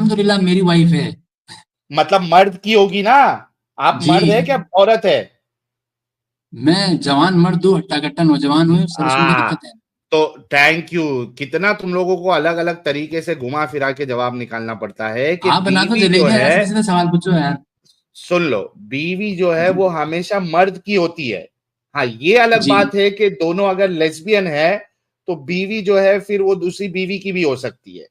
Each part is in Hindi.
अल्हम्दुलिल्लाह मेरी वाइफ है। मतलब मर्द की होगी ना, आप जी। मर्द है क्या औरत है? मैं जवान मर्द हूँ, हट्टा-कट्टा नौजवान हूँ, सर उसमें क्या दिक्कत है? तो थैंक यू। कितना तुम लोगों को अलग अलग तरीके से घुमा फिरा के जवाब निकालना पड़ता है कि आप बना तो बीवी जो जलेबी यार, है, सीधे-सीधे सवाल पूछो यार। सुन लो, बीवी जो है जी। वो हमेशा मर्द की होती है। हाँ, ये अलग जी। बात है कि दोनों अगर लेस्बियन है तो बीवी जो है फिर वो दूसरी बीवी की भी हो सकती है,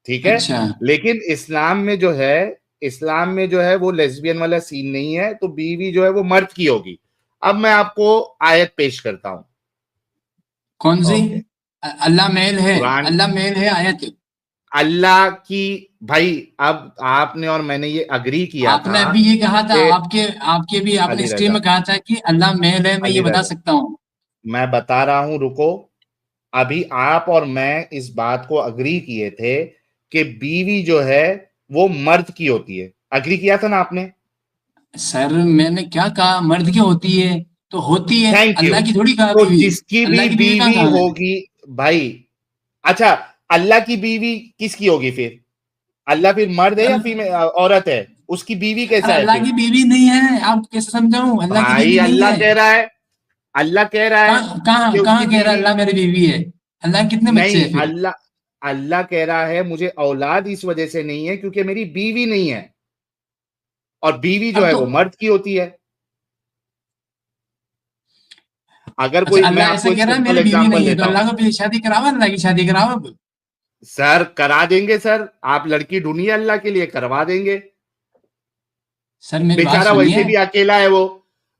ठीक है। अच्छा। लेकिन इस्लाम में जो है, इस्लाम में जो है वो लेस्बियन वाला सीन नहीं है, तो बीवी जो है वो मर्द की होगी। अब मैं आपको आयत पेश करता हूं। कौन सी? ओके, अल्लाह मेल है, कुरान, अल्लाह मेल है आयत। अल्लाह की, भाई अब आपने और मैंने ये अग्री किया आपने था अभी ये कहा था, कि आपके आपके भी आपने अली हिस्ट्री रजा, में कहा था कि अल्लाह मेल है, मैं ये अली बता रजा, सकता हूँ। मैं बता रहा हूं, रुको। अभी आप और मैं इस बात को अग्री किए थे कि बीवी जो है वो मर्द की होती है। अग्री किया था ना आपने? सर मैंने क्या कहा, मर्द की होती है तो होती है, थैंक यू। अल्लाह की थोड़ी कहा तो बीवी। जिसकी भी अल्लाह की बीवी कहाँ बीवी कहा मैंने? होगी, भाई, अच्छा, अल्लाह की बीवी किसकी होगी फिर? अल्लाह फिर मर्द है या फीमेल औरत है? उसकी बीवी अरे कैसा है अल्लाह फिर? की बीवी नहीं है, आप कैसे समझाऊं, अल्लाह की भाई बीवी नहीं अल्लाह है। कह रहा है, अल्लाह कह रहा है कहाँ कहाँ कि उसकी कहाँ कह रहा है बीवी, अल्लाह मेरी बीवी है? अल्लाह के कितने बच्चे नहीं, हैं फिर? अल्लाह अल्लाह कह रहा है मुझे औलाद इस वजह से नहीं है क्योंकि मेरी बीवी नहीं है, और बीवी जो अब है तो वो मर्द की होती है। अगर अच्छा, कोई, मैं अल्लाह ऐसा आपको एक कह रहा है सिंपल मेरी बीवी एग्जांपल नहीं है, तो देता हूं। अल्लाह को फिर शादी कराओ, अल्लाह की शादी कराओ अब। सर करा देंगे सर, आप लड़की ढूंढिए अल्लाह के लिए, करवा देंगे। सर मेरी बात बेचारा सुनिए। वैसे भी अकेला है वो,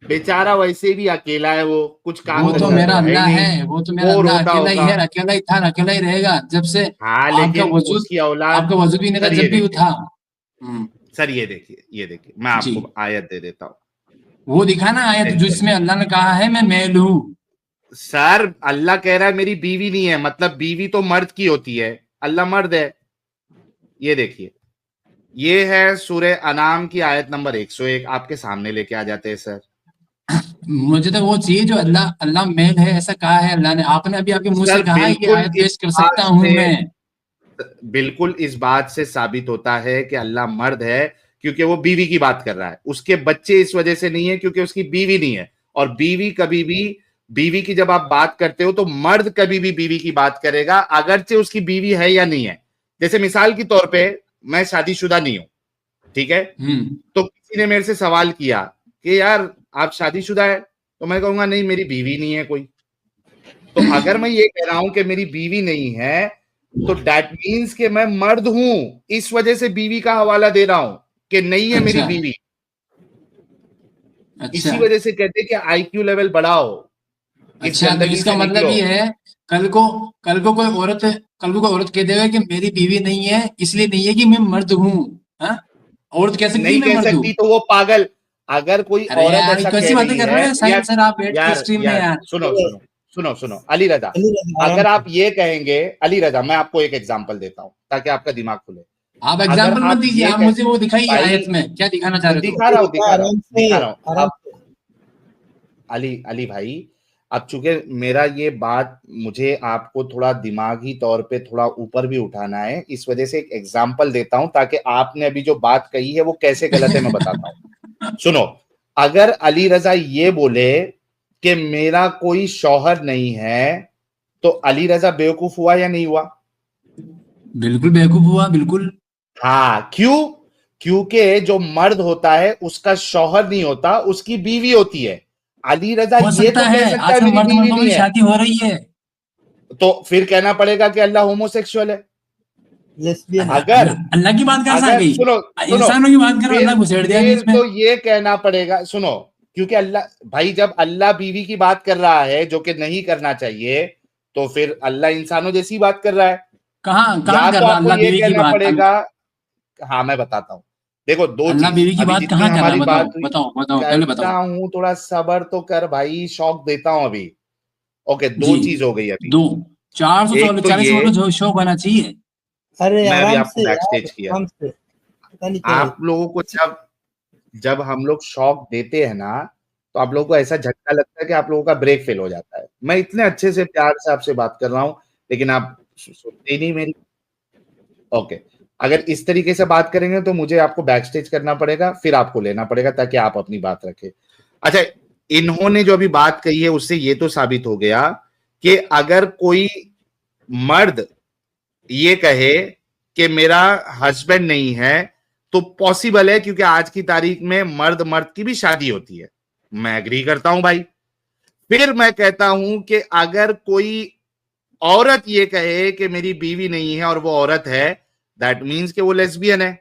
बेचारा वैसे भी अकेला है, वो कुछ काम वो तो धंधा मेरा तो है ही अल्लाह नहीं, है, वो तो मेरा बोर अल्लाह होता अकेला ही होगा। है, अकेला ही था, अकेला ही रहेगा जब से हाँ, आपका लेकिन वजूद, उसकी औलाद, आपका वजूद भी नहीं था सर ये जब भी वो देखिए, था। सर ये देखिए, ये देखिए, मैं जी। आपको आयत दे देता हूँ। वो दिखा ना आयत टेंशन जिसमें नहीं, अल्लाह ने कहा है मैं मेल हूँ। सर अल्लाह कह रहा है मेरी बीवी नहीं है, मतलब बीवी तो मर्द की होती है, अल्लाह मर्द है। ये देखिए, ये है सूरह अनाम की आयत नंबर 101, आपके सामने लेके आ जाते हैं सर। मुझे तो वो चाहिए जो अल्लाह अल्लाह मेल है ऐसा कहा है अल्लाह ने, आपने अभी आपके मुंह से सर कहा है कि बिल्कुल आयत इस पेश कर बात सकता हूँ से, मैं। बिल्कुल इस बात से साबित होता है कि अल्लाह मर्द है, क्योंकि वो बीवी की बात कर रहा है। उसके बच्चे इस वजह से नहीं है क्योंकि उसकी बीवी नहीं है, और बीवी कभी भी, बीवी की जब आप बात करते हो तो मर्द कभी भी बीवी की बात करेगा अगरचे उसकी बीवी है या नहीं है। जैसे मिसाल के तौर पे, मैं शादीशुदा नहीं हूं, ठीक है, हम्म। तो किसी ने मेरे से सवाल किया कि यार आप शादीशुदा है, तो मैं कहूंगा नहीं मेरी बीवी नहीं है कोई। तो अगर मैं ये कह रहा हूं कि मेरी बीवी नहीं है, तो दैट मीन्स कि मैं मर्द हूं, इस वजह से बीवी का हवाला दे रहा हूं कि नहीं है मेरी अच्छा। बीवी। अच्छा। इसी वजह से कहते हैं कि आईक्यू लेवल बढ़ाओ, इस अच्छा तो गंदगी इसका से मतलब निकलो। ये है, कल को कल को कोई औरत कल को कोई औरत कह देगा कि मेरी बीवी नहीं है, इसलिए नहीं है कि मैं मर्द हूँ। हाँ, औरत कह सकती है नहीं मैं कह मर्द हूँ। सकती तो वो पागल। अगर कोई अरे औरत यार ये ऐसा कैसी कह बातें रही कर रहे है, हो यार, साहिल सर, आप बैठ के यार स्ट्रीम में यार यार। सुनो सुनो, सुनो सुनो अली रजा, अली रजा, आराम अगर से। आप ये कहेंगे, अली रजा मैं आपको एक एग्जांपल देता हूं ताकि आपका दिमाग खुले। आप अगर एग्जाम्पल मत आप दीजिए, ये आप कह, मुझे वो दिखाइए भाई आयत में क्या दिखाना चाह रहे हो तुम। दिखा रहा हूं, रजा, दिखा रहा हूं, आराम से, दिखा रहा हूं आराम अब। से। अली अली भाई, अब चूंकि मेरा ये बात, मुझे आपको थोड़ा दिमागी तौर पे थोड़ा ऊपर भी उठाना है, इस वजह से एक एग्जांपल देता हूं ताकि आपने अभी जो बात कही है वो कैसे गलत है मैं बताता हूं। सुनो, अगर अली रजा ये बोले कि मेरा कोई शौहर नहीं है, तो अली रजा बेवकूफ हुआ या नहीं हुआ? बिल्कुल बेवकूफ हुआ, बिल्कुल। हाँ, क्यों? क्योंकि जो मर्द होता है उसका शौहर नहीं होता, उसकी बीवी होती है। अली रजा हो ये सकता तो है कह सकता है आजकल मेरी मर्द बीवी मर्दों नहीं में है, शादी हो रही है। तो फिर कहना पड़ेगा कि अल्लाह होमोसेक्सुअल है। लेस्बियन है। अगर, अल्लाह अल्लाह की बात कहाँ से आ अगर गई? सुनो, सुनो, इंसानों की बात करो, अल्लाह घुसेड़ दिया फिर बीच में। तो ये कहना पड़ेगा, सुनो, क्योंकि अल्लाह, भाई जब अल्लाह बीवी की बात कर रहा है जो कि नहीं करना चाहिए, तो फिर अल्लाह इंसानों जैसी बात कर रहा है। कहाँ कहाँ या कर तो रहा आपको अल्लाह ये बीवी की कहना बात? पड़ेगा, हाँ मैं बताता हूँ, देखो दो अल्लाह चीज, बीवी की अभी बात जितनी कहाँ कर रहा है? हमारी बताओ बात हुई, बताओ बताओ, पहले करता बताओ। हूं, थोड़ा सबर तो कर भाई, शौक देता हूं अभी। ओके, जी। दो चीज हो गई अभी। दो 400 एक तो 40 ये, मिनट का शो होना चाहिए। अरे मैं अभी आराम आपको से यार, बैक किया, आराम से। पता नहीं क्या है। आप लोगों को जब, जब हम लोग शौक देते हैं ना, तो आप लोगों को ऐसा झटका लगता है कि आप लोगों का ब्रेक फेल हो जाता है। मैं इतने अच्छे से प्यार से आपसे बात कर रहा हूं, लेकिन आप सुनते ही नहीं मेरी। ओके, अगर इस तरीके से बात करेंगे तो मुझे आपको बैक स्टेज करना पड़ेगा, फिर आपको लेना पड़ेगा ताकि आप अपनी बात रखें। अच्छा, इन्होंने जो अभी बात कही है उससे ये तो साबित हो गया कि अगर कोई मर्द ये कहे कि मेरा हस्बैंड नहीं है तो पॉसिबल है, क्योंकि आज की तारीख में मर्द मर्द की भी शादी होती है। मैं एग्री करता हूं भाई। फिर मैं कहता हूं कि अगर कोई औरत ये कहे कि मेरी बीवी नहीं है और वो औरत है, दैट मीन्स कि वो लेस्बियन है।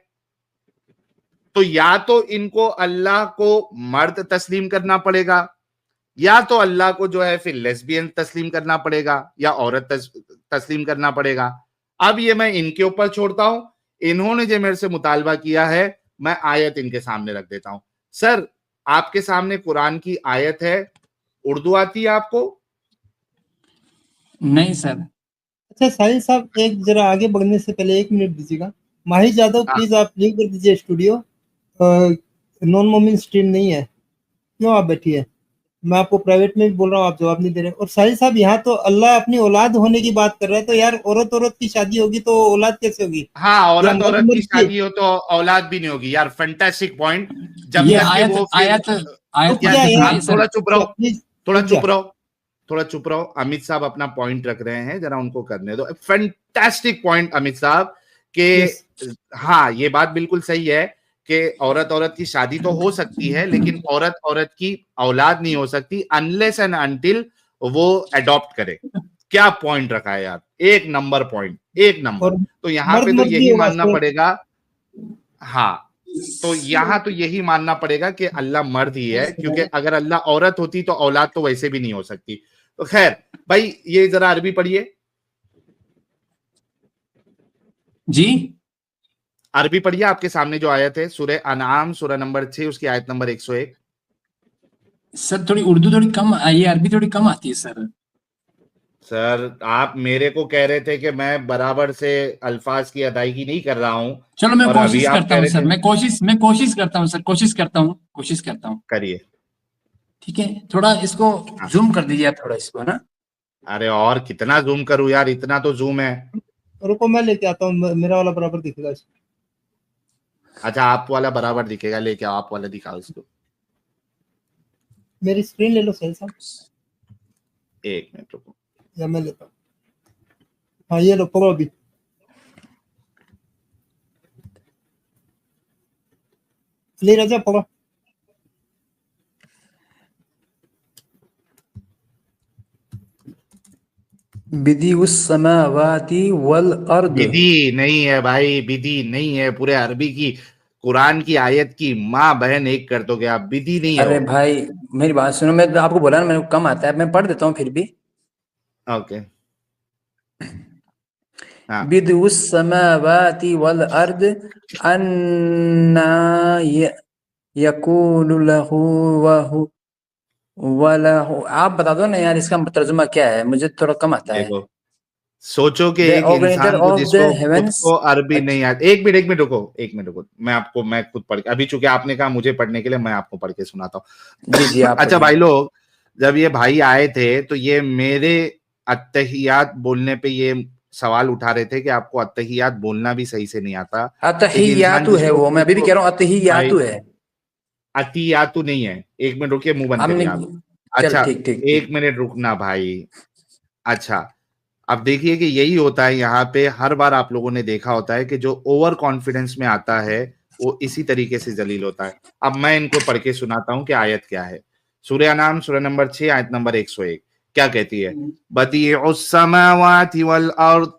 तो या तो इनको अल्लाह को मर्द तस्लीम करना पड़ेगा, या तो अल्लाह को जो है फिर लेस्बियन तस्लीम करना पड़ेगा, या औरत तस्लीम करना पड़ेगा। अब ये मैं इनके ऊपर छोड़ता हूं। इन्होंने जो मेरे से मुतालबा किया है, मैं आयत इनके सामने रख देता हूं। सर, आपके सामने कुरान की आयत है, उर्दू आती है आपको? नहीं सर। अच्छा साहिल साहब, एक जरा आगे बढ़ने से पहले 1 मिनट दीजिएगा। माहिर यादव प्लीज आप लीव कर दीजिए स्टूडियो। नॉन मोमिन स्ट्रीम नहीं है, क्यों आप बैठिए? मैं आपको प्राइवेट में भी बोल रहा हूँ, आप जवाब नहीं दे रहे। और साहिल साहब, यहाँ तो अल्लाह अपनी औलाद होने की बात कर रहा है, तो यार औरत औरत की शादी होगी तो औलाद कैसे होगी? हाँ, या औरत मर्द औरत की मर्द शादी हो तो औलाद भी नहीं होगी। यार फैंटास्टिक पॉइंट। जब ये तक कि आयत वो फिर आयत आयत रुक यार जा कितनी यार, है सर? थोड़ा चुप रहो, प्लीज थोड़ा रुक जा। चुप रहो, थोड़ा चुप रहो। अमित साहब अपना पॉइंट रख रहे हैं, जरा उनको करने दो। फैंटास्टिक पॉइंट अमित साहब के। यस, हाँ, ये बात बिल्कुल सही है कि औरत औरत की शादी तो हो सकती है, लेकिन औरत औरत की औलाद नहीं हो सकती अनलेस एंड अनटिल वो अडॉप्ट करे। क्या पॉइंट रखा है यार, एक नंबर पॉइंट, एक नंबर। और तो यहाँ मर्द पे तो मर्द भी यही होगा मानना सर। पड़ेगा। हाँ, तो यहाँ तो यही मानना पड़ेगा कि अल्लाह मर्द ही है, क्योंकि अगर अल्लाह औरत होती तो औलाद तो वैसे भी नहीं हो सकती। तो खैर भाई, ये जरा अरबी पढ़िए, जी अरबी पढ़िए। आपके सामने जो आयत है सूरह अनआम सूरह नंबर 6 उसकी आयत नंबर 101। सर, थोड़ी उर्दू थोड़ी कम आई है, अरबी थोड़ी कम आती है सर। सर, आप मेरे को कह रहे थे कि मैं बराबर से अल्फाज की अदायगी नहीं कर रहा हूं, चलो मैं और अभी कोशिश आप करता कह हूँ रहे सर, थे। मैं कोशिश करता हूँ सर, कोशिश करता हूँ। करिए। ठीक है, थोड़ा इसको हाँ। जूम कर दीजिए आप, थोड़ा इसको ना। अरे और कितना जूम करूं यार, इतना तो जूम है। रुको मैं लेके आता हूँ, मेरा वाला बराबर दिखेगा इसको। अच्छा, आप वाला बराबर दिखेगा, लेके आओ, आप वाला दिखाओ इसको। मेरी स्क्रीन ले लो साहिल साहब, एक मिनट रुको। या मैं लेता हूँ। हाँ ये लो, पकड़ो अभी। ले राजा पकड़ो। बिदिउस समावाति वल अर्द। विधि नहीं है भाई, विधि नहीं है। पूरे अरबी की कुरान की आयत की माँ बहन एक कर दोगे आप, विधि नहीं है अरे वो। भाई मेरी बात सुनो, मैं आपको बोला ना मेरे को कम आता है, मैं पढ़ देता हूँ फिर भी। ओके। हाँ, बिदिउस समावाति वल अर्द अन्ना यकूनु लहु वहु वलहु। आप बता दो ना यार, इसका तर्जुमा क्या है, मुझे थोड़ा कम आता है। देखो, सोचो कि द एक ऑर्गेनेटर इंसान को ऑफ द जिसको खुद हेवेंस। को अरबी नहीं अच्छा, आती। एक मिनट रुको, एक मिनट रुको। मैं खुद पढ़ के, अभी चूंकि आपने कहा मुझे पढ़ने के लिए, मैं आपको पढ़ के सुनाता जी जी हूँ। आप अच्छा भाई पढ़िए। लोग, जब ये भाई आए थे तो ये मेरे अत्तहियात बोलने पे ये सवाल उठा रहे थे कि आपको अत्तहियात बोलना भी सही से नहीं आता। एक इंसान अतहियातु है जिसको वो, मैं खुद अभी भी को, कह रहा हूँ भाई अतहियातु है। अतियातु नहीं है। एक मिनट रुकिए, मुंह बंद करिए हमने आप। चल अच्छा, ठीक ठीक एक ठीक। मिनट रुकना भाई। अच्छा, अब देखिए कि यही होता है यहाँ पे। हर बार आप लोगों ने देखा होता है कि जो ओवर कॉन्फिडेंस में आता है वो इसी तरीके से जलील होता है। अब मैं इनको पढ़ के सुनाता हूँ कि आयत क्या है। सूरह अनाम सूरह नंबर 6 आयत नंबर 101 क्या कहती है? बदीउस समावाति वल अर्द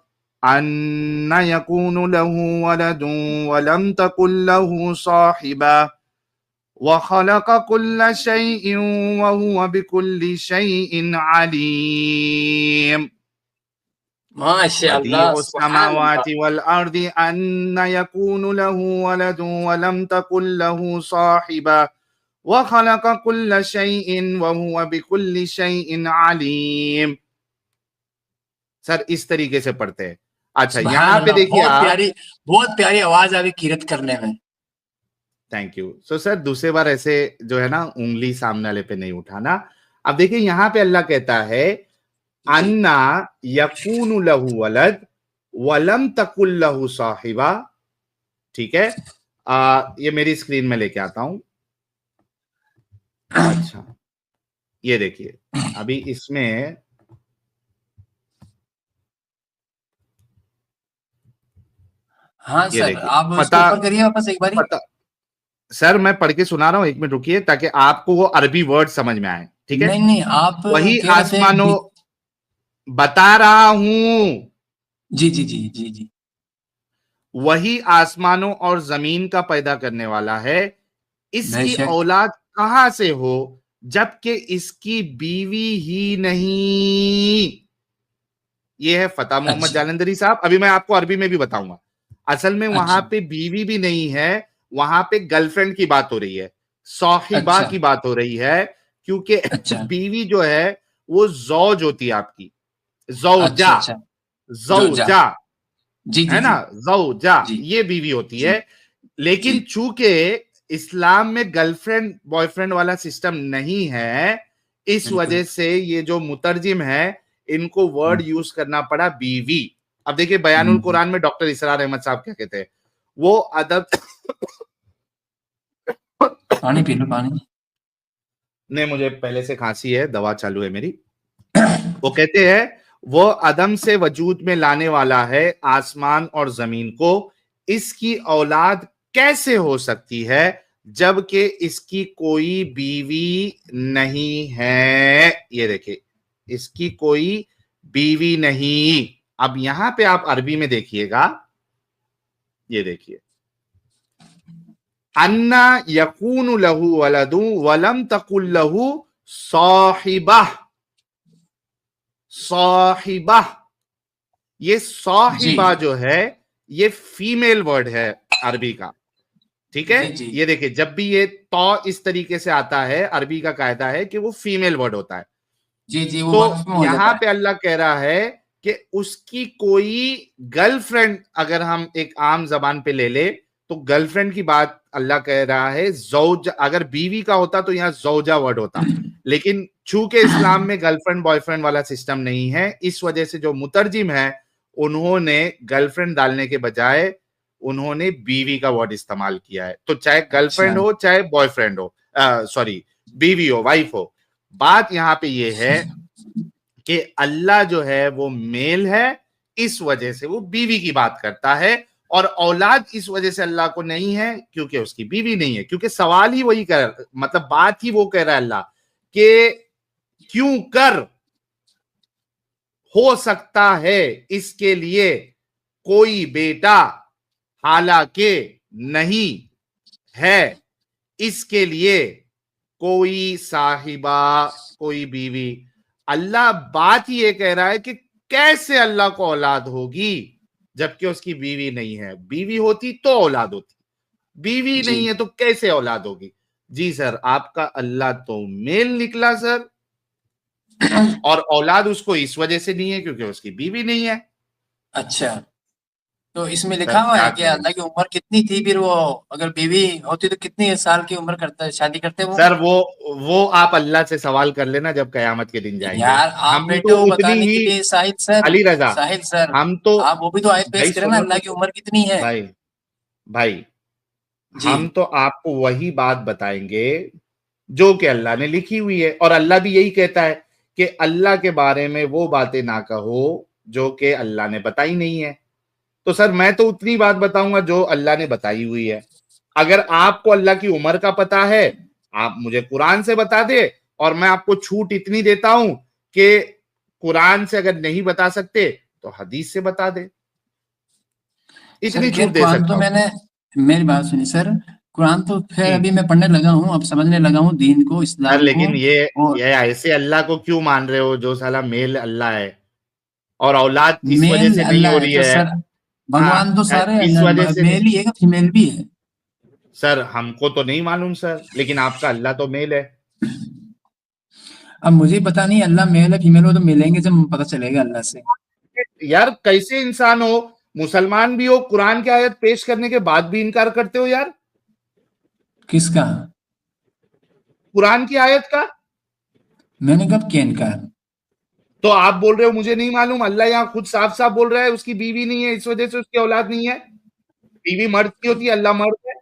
अन्ना यकूनु लहु वलदुन वलम तकुल लहु साहिबा व खलक कुल्ल शैइन व हुवा बिकुल्लि शैइन अलीम। माशाअल्लाह, बदीउ सुभान अल्लाह। समावाति वल अर्दि अन्ना यकूनु लहु वलदुन वलम तकुल लहु साहिबा व खलक कुल्ल शैइन व हुवा बिकुल्लि शैइन अलीम। सर, इस तरीके से पढ़ते हैं। अच्छा, सुभान यहाँ पे अल्लाह, देखिए आप। बहुत प्यारी आवाज आ रही किरत करने में। Thank you. सो सर, दूसरे बार ऐसे जो है ना, उंगली सामने वाले पे नहीं उठाना। अब देखिए यहाँ पे अल्लाह कहता है जी अन्ना यकूनु लहु वलद वलम तकुल लहु साहिबा ठीक है, ये मेरी स्क्रीन में लेके आता हूं। अच्छा, ये देखिए, अभी इसमें हाँ ये सर, देखिए, आप उसको पता ऊपर करिए वापस एक बारी। पता सर मैं पढ़ के सुना रहा हूं, 1 मिनट रुकिए, ताकि आपको वो अरबी वर्ड समझ में आए, ठीक है। नहीं नहीं, आप वही कह रहे थे आसमानों, बता रहा हूं, जी जी जी जी जी। वही आसमानों और जमीन का पैदा करने वाला है, इसकी बेशक। औलाद कहां से हो जबकि इसकी बीवी ही नहीं। ये है फतेह मोहम्मद अच्छा जालंधरी साहब। अभी मैं आपको अरबी में भी बताऊंगा। असल में वहां अच्छा पे बीवी भी नहीं है, वहां पे गर्लफ्रेंड की बात हो रही है, साहिबा अच्छा की बात हो रही है, क्योंकि अच्छा बीवी जो है वो जौज होती है आपकी, अच्छा जौजा, अच्छा। जो जा। जौजा, जी जी है ना, जी जौजा, जी ये बीवी होती जी है। लेकिन जी। चूंकि इस्लाम में गर्लफ्रेंड बॉयफ्रेंड वाला सिस्टम नहीं है, इस बिल्कुल। वजह से ये जो मुतरजिम है, इनको वर्ड हम्म, यूज करना पड़ा बीवी। अब देखिए बयानुल हम्म। कुरान में डॉक्टर इसरार अहमद साहब क्या कहते हैं, वो अदब पानी पी लो पानी। ने, मुझे पहले से खांसी है, दवा चालू है मेरी। वो कहते हैं वो अदम से वजूद में लाने वाला है आसमान और जमीन को, इसकी औलाद कैसे हो सकती है जबकि इसकी कोई बीवी नहीं है। ये देखिए, इसकी कोई बीवी नहीं। अब यहां पे आप अरबी में देखिएगा, ये देखिए, अन्ना यकूनु लहू वलदू वलम तकुल लहू साहिबा, साहिबा, ये जी साहिबा जो है ये फीमेल वर्ड है अरबी का, ठीक है। जी जी ये देखिए, जब भी ये तो इस तरीके से आता है, अरबी का कायदा है कि वो फीमेल वर्ड होता है। जी जी, वो तो वक्फ में हो यहां जाता है। पे अल्लाह कह रहा है कि उसकी कोई गर्लफ्रेंड, अगर हम एक आम जबान पे ले ले तो गर्लफ्रेंड की बात अल्लाह कह रहा है, जौज अगर बीवी का होता तो यहां जौजा वर्ड होता, लेकिन चूंकि इस्लाम में गर्लफ्रेंड बॉयफ्रेंड वाला सिस्टम नहीं है, इस वजह से जो मुतरजिम है उन्होंने गर्लफ्रेंड डालने के बजाय उन्होंने बीवी का वर्ड इस्तेमाल किया है। तो चाहे अच्छा गर्लफ्रेंड हो चाहे बॉयफ्रेंड हो, सॉरी, बीवी हो, वाइफ हो, बात यहां पे ये है कि अल्लाह जो है वो मेल है, इस वजह से वो बीवी की बात करता है, और औलाद इस वजह से अल्लाह को नहीं है क्योंकि उसकी बीवी नहीं है। क्योंकि सवाल ही वही कर, मतलब बात ही वो कह रहा है अल्लाह कि क्यों कर हो सकता है इसके लिए कोई बेटा, हालांकि नहीं है इसके लिए कोई साहिबा, कोई बीवी। अल्लाह बात ही ये कह रहा है कि कैसे अल्लाह को औलाद होगी जबकि उसकी बीवी नहीं है। बीवी होती तो औलाद होती, बीवी जी। नहीं है तो कैसे औलाद होगी। जी सर, आपका अल्लाह तो मेल निकला सर, और औलाद उसको इस वजह से नहीं है क्योंकि उसकी बीवी नहीं है। अच्छा, तो इसमें लिखा सर हुआ क्या है कि करें। अल्लाह की उम्र कितनी थी, फिर वो अगर बीवी होती तो कितनी साल की उम्र करता शादी करते वो? सर वो आप अल्लाह से सवाल कर लेना जब कयामत के दिन जाएंगे। यार आप हम बैठे तो हो उतनी बताने ही, के लिए, साहिल सर। अली रजा, साहिल सर, हम तो, आप वो भी तो आयत पेश भाई करें ना, सुनो अल्लाह तो की उम्र कितनी है। भाई, भाई जी हम तो आपको वही बात बताएंगे जो कि अल्लाह ने लिखी हुई है, और अल्लाह भी यही कहता है कि अल्लाह के बारे में वो बातें ना कहो जो कि अल्लाह ने बताई नहीं है। तो सर मैं तो उतनी बात बताऊंगा जो अल्लाह ने बताई हुई है। अगर आपको अल्लाह की उम्र का पता है, आप मुझे कुरान से बता दे, और मैं आपको छूट इतनी देता हूं कि कुरान से अगर नहीं बता सकते तो हदीस से बता दे, सर, इतनी खैर छूट दे कुरान सकता तो हूं। मैंने, मेरी बात सुनिए सर, कुरान तो खैर हम्म। अभी मैं पढ़ने लगा हूँ, अब समझने लगा हूँ दीन को, सर इस्लाम को। लेकिन और ये ऐसे अल्लाह को क्यों मान रहे हो जो साला मेल अल्लाह है, और औलाद इस वजह मेल से नहीं अल्लाह हो है रही तो है। सर, भगवान तो हाँ, सारे इस वजह से नहीं। मेल ही है कि फीमेल भी है? सर हमको तो नहीं मालूम सर, लेकिन आपका अल्लाह तो मेल है। अब मुझे पता नहीं अल्लाह मेल है फीमेल हो, तो मिलेंगे जब पता चलेगा अल्लाह से। यार कैसे इंसान हो, मुसलमान भी हो, कुरान की आयत पेश करने के बाद भी इनकार करते हो यार, किसका? कुरान की आयत का। मैंने कब किया इनकार? तो आप बोल रहे हो मुझे नहीं मालूम, अल्लाह यहाँ खुद साफ साफ बोल रहा है उसकी बीवी नहीं है इस वजह से उसकी औलाद नहीं है। बीवी मर्द की होती है, अल्लाह मर्द है?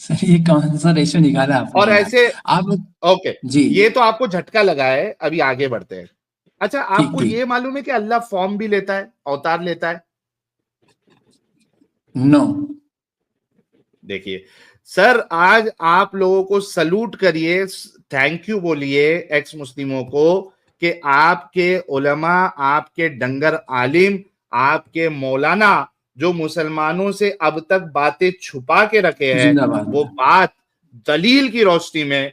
सर ये कौन सा रेशो निकाला आपने और यार? ऐसे आप ओके, जी ये तो आपको झटका लगा है, अभी आगे बढ़ते हैं। अच्छा, ठीक आपको ठीक ये मालूम है कि अल्लाह फॉर्म भी लेता है, अवतार लेता है? नो देखिए सर, आज आप लोगों को सलूट करिए, थैंक यू बोलिए एक्स मुस्लिमों को कि आपके उलमा, आपके डंगर आलिम, आपके मौलाना जो मुसलमानों से अब तक बातें छुपा के रखे हैं, जिंदाबाद वो बात दलील की रोशनी में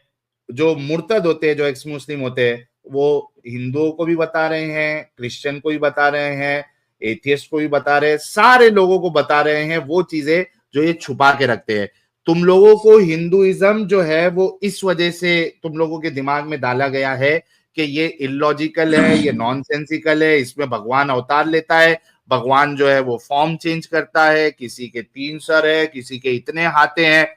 जो मुर्तद होते हैं, जो एक्स मुस्लिम होते हैं, वो हिंदुओं को भी बता रहे हैं, क्रिश्चियन को भी बता रहे हैं, एथियस्ट को भी बता रहे हैं, सारे लोगों को बता रहे हैं वो चीजें जो ये छुपा के रखते हैं। तुम लोगों को हिंदुइज्म जो है वो इस वजह से तुम लोगों के दिमाग में डाला गया है कि ये इलॉजिकल है, ये नॉनसेंसिकल है, इसमें भगवान अवतार लेता है, भगवान जो है वो फॉर्म चेंज करता है, किसी के 3 सर है, किसी के इतने हाथे हैं।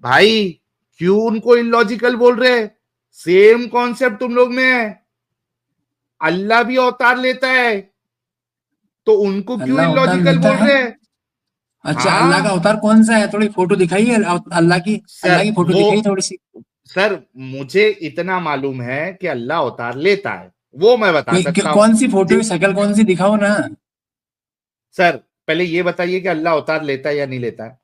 भाई क्यों उनको इलॉजिकल बोल रहे हैं? सेम कॉन्सेप्ट तुम लोग में है, अल्लाह भी अवतार लेता है, तो उनको क्यों अल्लाह अवतार इलॉजिकल लेता बोल है? रहे हैं? अच्छा अल्लाह का हाँ अवतार कौन सा है? थोड़ी फोटो दिखाइए सर, अल्लाह की फोटो वो दिखाइए थोड़ी सी। सर मुझे इतना मालूम है कि अल्लाह अवतार लेता है, वो मैं बता सकता हूं। कौन सी फोटो की शक्ल कौन सी दिखाओ ना। सर पहले ये बताइए कि अल्लाह अवतार लेता है या नहीं लेता है?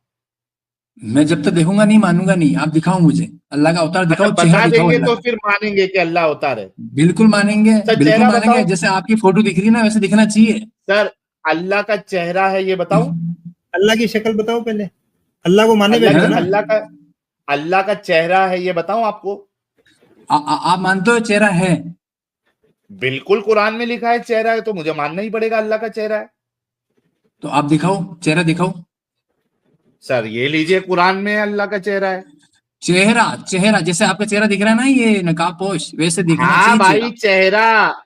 मैं जब तक देखूंगा नहीं मानूंगा नहीं। आप दिखाओ मुझे अल्लाह का अवतार, अच्छा, दिखाओ चेहरा बता दिखाओ देंगे अल्लाह तो का। फिर मानेंगे कि अल्लाह अवतार है। बिल्कुल मानेंगे, सर बिल्कुल चेहरा मानेंगे, बताओ। जैसे आपकी फोटो दिख रही है ना वैसे दिखना चाहिए। सर अल्लाह का चेहरा है, ये बताऊं? अल्लाह की शक्ल बताओ पहले, अल्लाह को माने अल्लाह बैठे की हो ना। अल्लाह का चेहरा है, ये बताऊं आपको? आप मानते हो चेहरा है? बिल्कुल, कुरान में लिखा है चेहरा है, तो मुझे मानना ही पड़ेगा अल्लाह का चेहरा है। तो आप दिखाओ, चेहरा दिखाओ। सर ये लीजिए, कुरान में अल्लाह का चेहरा है। चेहरा चेहरा जैसे आपका चेहरा दिख रहा है ना, ये नकाबपोश, वैसे दिखना हाँ चाहिए भाई चेहरा। चेहरा।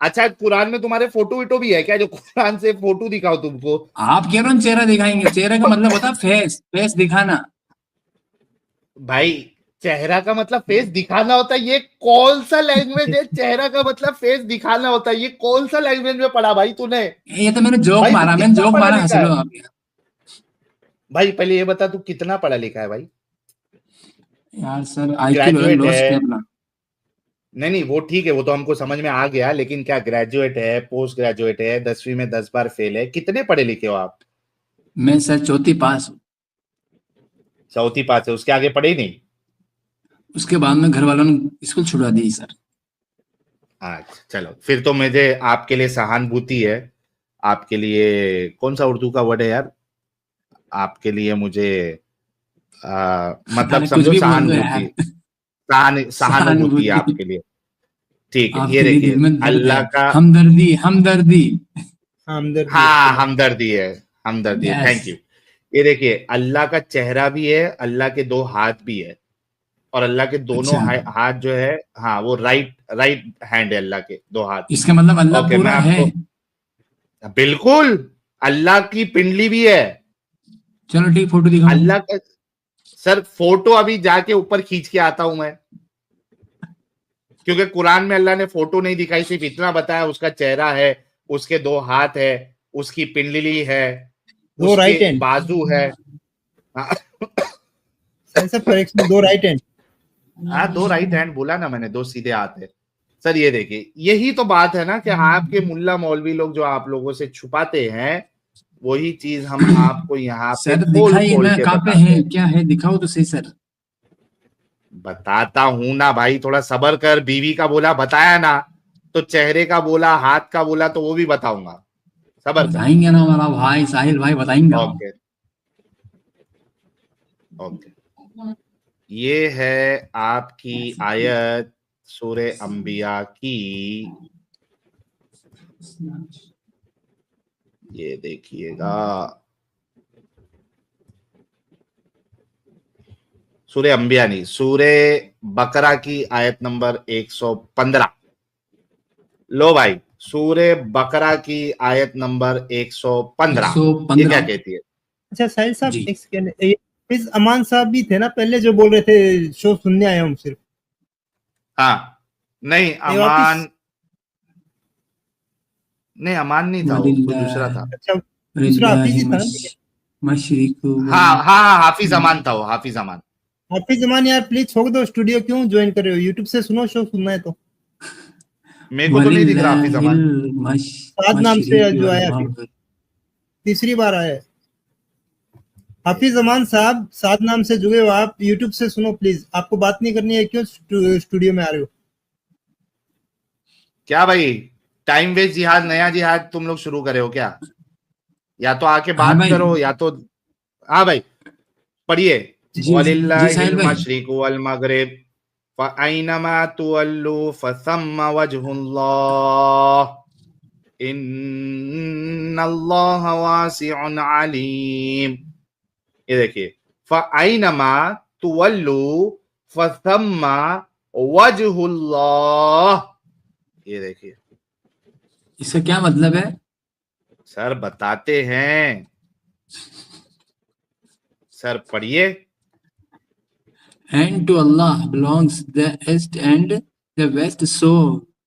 अच्छा, कुरान में तुम्हारे फोटो वीटो भी है क्या, जो कुरान से फोटो दिखाओ तुमको? आप कह रहे हो चेहरा दिखाएंगे, चेहरे का मतलब होता है फेस, फेस दिखाना। भाई चेहरा का मतलब फेस दिखाना होता है, ये कौन सा लैंग्वेज है? चेहरा का मतलब फेस दिखाना होता है, ये कौन सा लैंग्वेज में पढ़ा भाई तूने? ये तो भाई तू मैंने कितना जोक पढ़ा मारा, हंस लिखा लो है? आप यार। भाई पहले ये बता, तू कितना पढ़ा लिखा है भाई? यार sir IQ level graduate lost है? है अपना। नहीं नहीं, वो ठीक है, वो तो हमको समझ में आ गया, लेकिन क्या ग्रेजुएट है, पोस्ट ग्रेजुएट है, 10वीं में 10 बार फेल है, कितने पढ़े लिखे हो आप? मैं सर चौथी पास हूँ। चौथी पास है, उसके आगे पढ़े ही नहीं? उसके बाद में घर वालों ने स्कूल छुड़वा दी सर। अच्छा चलो, फिर तो मुझे आपके लिए सहानुभूति है। आपके लिए कौन सा उर्दू का वर्ड है यार? आपके लिए मुझे मतलब अरे कुछ समझो भी बोल दो सहानुभूति, यार। सहानुभूति है सहानुभूति। आपके लिए। ठीक है, ये आपके लिए दिल देखिए में दर्द है। अल्लाह का। हमदर्दी हमदर्दी। हमदर्दी हाँ, अच्छी बात। हमदर्दी है, हमदर्दी है, यस। Thank you. ये देखिए अल्लाह का चेहरा भी है, अल्लाह के 2 हाथ भी है, और अल्लाह के दोनों अच्छा हाथ जो है, हाँ वो राइट राइट हैंड है अल्लाह के 2 हाथ। इसका मतलब अल्लाह ओके, मैं पूरा है। आपको बिल्कुल, अल्लाह की पिंडली भी है। चलो ठीक, फोटो दिखाओ। अल्लाह का सर फोटो अभी जाके ऊपर खींच के आता हूं मैं, क्योंकि कुरान में अल्लाह ने फोटो नहीं दिखाई, सिर्फ इतना बताया उसका चेहरा है, उसके 2 हाथ है, उसकी पिंडली है, दो उसके राइट हैंड, बाजू है। हाँ, सेंस ऑफ करेक्शन, दो राइट हैंड। हाँ 2 राइट हैंड बोला ना मैंने, 2 सीधे हाथ है। सर ये देखिए, यही तो बात है ना कि आपके मुल्ला मौलवी लोग जो आप लोगों से छुपाते हैं, वही चीज हम आपको यहाँ पे सर खोल दिखाइए खोल ना, के कहाँ पे बताते है, हैं। क्या है, दिखाओ तो सही सर। बताता हूं ना भाई, थोड़ा सबर कर, बीवी का बोला बताया ना, तो चेहरे का बोला, हाथ का बोला, तो वो भी बताऊंगा, सबर कर। बताएंगे ना हमारा भाई साहिल भाई, बताएंगे हम। ओके ओके, ये है आपकी आयत सूरे अंबिया की, ये देखिएगा, सूरे अंबिया नहीं, सूरे बकरा की आयत नंबर 115। लो भाई, सूरे बकरा की आयत नंबर 115, ये क्या 115। कहती है? अच्छा साहिल साहब जी एक सेकंड, इस अमान साहब भी थे ना पहले जो बोल रहे थे शो सुनने आया हूँ सिर्फ, हाँ नहीं, ये वापिस। अमान नहीं, अमान नहीं था, वो कोई दूसरा था। अच्छा दूसरा हाफिज ही था ना? हाँ हाँ, हाफिज अमान था वो, हाफिज अमान। हाफिज जमान यार प्लीज छोड़ दो, स्टूडियो क्यों ज्वाइन कर रहे हो? यूट्यूब से सुनो, शो सुनना है तो। मेरे को तो नहीं दिख रहा हाफिज अमान। साद नाम से जो आया अभी, तीसरी बार आया है हाफिज जमान साहब। साद नाम से जुड़े हो आप, यूट्यूब से सुनो प्लीज। आपको बात नहीं करनी है, क्यों स्टूडियो में आ रहे हो? क्या भाई, टाइम वेस्ट जिहाद, नया जिहाद तुम लोग शुरू करे हो क्या? या तो आके बात करो, या तो हाँ भाई पढ़िए। वलिल्लाहिल मशरिक वल मगरिब फअइनमा तुवल्लू फसम्मा वजहुल्लाह इन्नल्लाह वासिउन अलीम। ये देखिए, फअइनमा तुवल्लू फसम्मा वजहुल्लाह। ये देखिए, इसका क्या मतलब है? सर बताते हैं, सर पढ़िए। And to Allah belongs the east and the west, so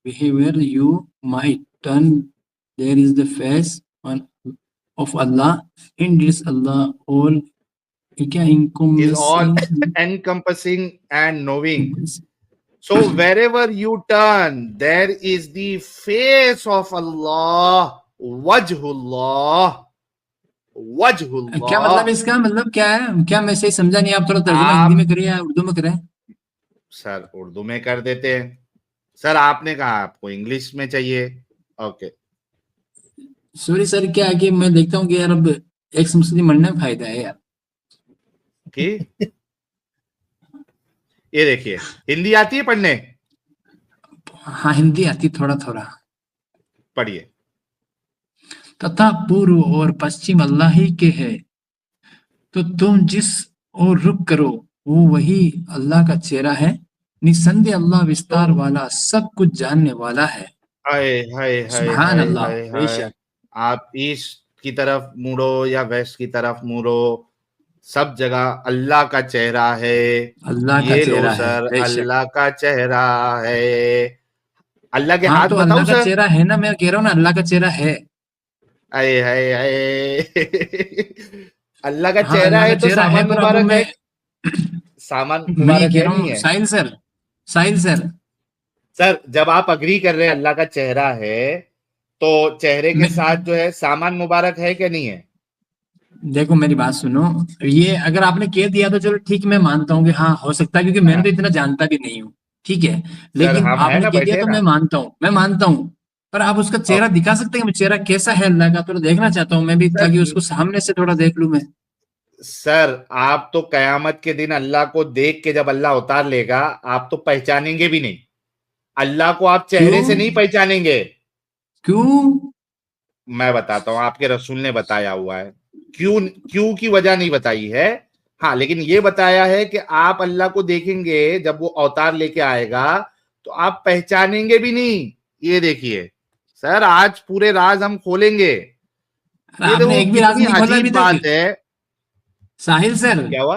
wherever you might turn, there is the face of Allah. And is Allah all Is all encompassing and knowing. So wherever you turn, there is the face of Allah, wajhullah, wajhullah. क्या मतलब इसका मतलब क्या है? क्या मैं सही समझा नहीं, आप थोड़ा तर्जुमा हिंदी में करिए या उर्दू में करें? सर उर्दू में कर देते हैं। सर आपने कहा आपको इंग्लिश में चाहिए, ओके। सॉरी सर, क्या है कि मैं देखता हूँ कि यार अब एक मुस्लिम मरने में फायदा है यार। कि ये देखिए, हिंदी आती है पढ़ने? हाँ हिंदी आती थोड़ा थोड़ा। पढ़िए। तथा पूर्व और पश्चिम अल्लाह ही के है, तो तुम जिस और रुख करो वो वही अल्लाह का चेहरा है। निसंदेह अल्लाह विस्तार वाला, सब कुछ जानने वाला है। हाय हाय हाय सुभान हाय अल्लाह। हाय हाय। बेशक आप ईस्ट की तरफ मुड़ो या वेस्ट की तरफ मुड़ो, सब जगह अल्लाह का चेहरा है। अल्लाह का ये लो चेहरा है, सर, बेशक। अल्लाह का चेहरा है। अल्लाह के हाँ हाथ तो बताऊं अल्लाह का सर? चेहरा है ना, मैं कह रहा हूँ ना अल्लाह का चेहरा है। आए हाय हाय। अल्लाह का हाँ चेहरा अल्लाह है का तो चेहरा है, सामान पर अब मुबारक मैं है, सामान मैं ये मुबारक कह है रहा नहीं हूँ है? साहिल सर, साहिल सर, सर जब आप अग्री कर रहे हैं अल्लाह का चेहरा है, तो चेहरे के मैं साथ जो है सामान मुबारक है क्या नहीं है? देखो मेरी बात सुनो, ये अगर आपने कह दिया तो चलो ठीक, मैं मानता हूँ कि हाँ हो सकता है, क्योंकि मैंने हाँ तो इतना जानता भी नहीं हूँ, ठीक है। सर, लेकिन हम है आपने ना, कह दिया बैठे तो ना। मैं मानता हूँ, मैं मानता हूँ। पर आप उसका चेहरा ओके दिखा सकते हैं कि चेहरा कैसा है अल्लाह का? थोड़ा देखना चाहता हूँ मैं भी, सर। ताकि उसको सामने से थोड़ा देख लूं मैं। सर आप तो कयामत के दिन अल्लाह को देख के, जब अल्लाह उतार लेगा, आप तो पहचानेंगे भी नहीं अल्लाह को, आप चेहरे क्यों? से नहीं पहचानेंगे। क्यों? मैं बताता हूं, आपके रसूल ने बताया हुआ है। क्यों क्यों की वजह नहीं बताई है, हाँ, लेकिन ये बताया है कि आप अल्लाह को देखेंगे जब वो अवतार लेके आएगा, तो आप पहचानेंगे भी नहीं। ये देखिए सर, आज पूरे राज हम खोलेंगे। ये आपने देखो एक भी राज कितनी नहीं खोला अभी अजीब तक, बात है। साहिल सर। क्या हुआ?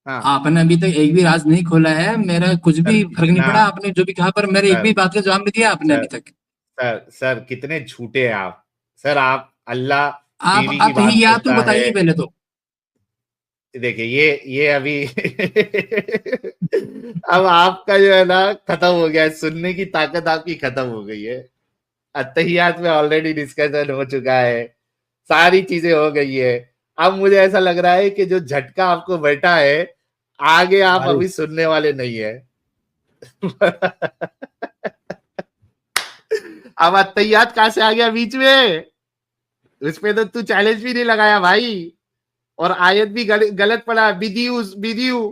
हाँ आपने अभी तक एक भी राज नहीं खोला है, मेरा कुछ सर, भी फर्क नहीं कितना, पड़ा आपने जो भी कहा, पर मेरे एक सर भी बात का जवाब नहीं दिया आपने सर अभी तक। सर कितने झूठे हैं आप। सर आप अल्लाह बीवी की आप बात ही या तो करता है। बताइए पहले तो। देखिए ये अभी अब आपका जो है ना खत्म हो गया है, सुनने की ताकत आपकी खत्म हो गई है। अत्तहियात में ऑलरेडी डिस्कशन हो चुका है, सारी चीजें हो गई है। अब मुझे ऐसा लग रहा है कि जो झटका आपको बैठा है, आगे आप अभी सुनने वाले नहीं है। अब अत्तहियात कहां से आ गया बीच में? उसपे तो तू चैलेंज भी नहीं लगाया भाई, और आयत भी गलत पढ़ा। बिदियू